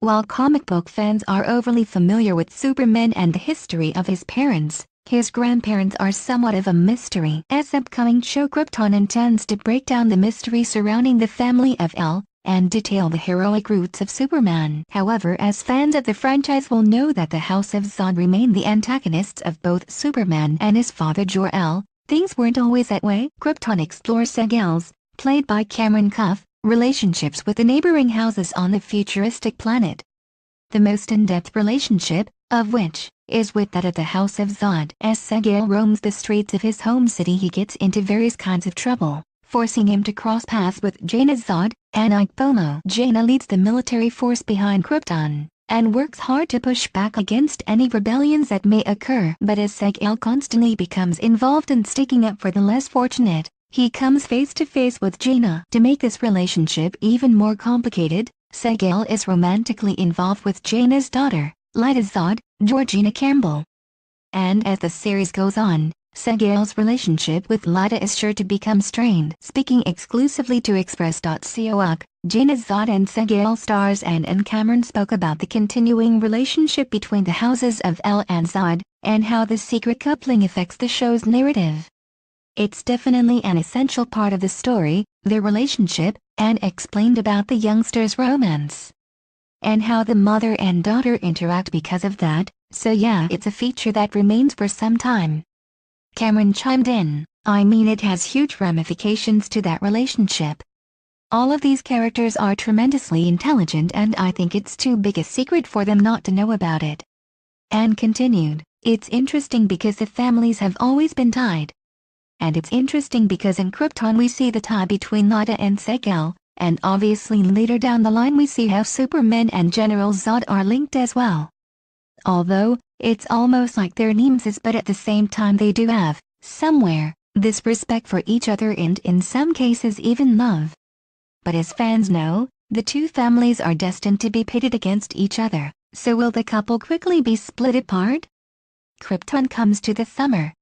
While comic book fans are overly familiar with Superman and the history of his parents, his grandparents are somewhat of a mystery. As upcoming show Krypton intends to break down the mystery surrounding the family of El, and detail the heroic roots of Superman. However, as fans of the franchise will know that the House of Zod remain the antagonists of both Superman and his father Jor-El, things weren't always that way. Krypton explores Seg-El's, played by Cameron Cuffe, relationships with the neighboring houses on the futuristic planet. The most in-depth relationship, of which, is with that of the House of Zod. As Seg-El roams the streets of his home city, he gets into various kinds of trouble, forcing him to cross paths with Jaina Zod and Ike Bomo. Jaina leads the military force behind Krypton, and works hard to push back against any rebellions that may occur. But as Seg-El constantly becomes involved in sticking up for the less fortunate, he comes face to face with Jaina. To make this relationship even more complicated, Seg-El is romantically involved with Jaina's daughter, Lyta Zod, Georgina Campbell. And as the series goes on, Seg-El's relationship with Lyta is sure to become strained. Speaking exclusively to Express.co.uk, Jaina Zod and Seg-El stars and Cameron spoke about the continuing relationship between the houses of El and Zod, and how the secret coupling affects the show's narrative. It's definitely an essential part of the story, their relationship, and explained about the youngsters' romance, and how the mother and daughter interact because of that, so yeah, it's a feature that remains for some time. Cameron chimed in, I mean, it has huge ramifications to that relationship. All of these characters are tremendously intelligent, and I think it's too big a secret for them not to know about it. And continued, it's interesting because the families have always been tied. And it's interesting because in Krypton we see the tie between Lyta and Seg-El, and obviously later down the line we see how Superman and General Zod are linked as well. Although, it's almost like they're nemesis, but at the same time they do have, somewhere, this respect for each other and in some cases even love. But as fans know, the two families are destined to be pitted against each other, so will the couple quickly be split apart? Krypton comes to the summer.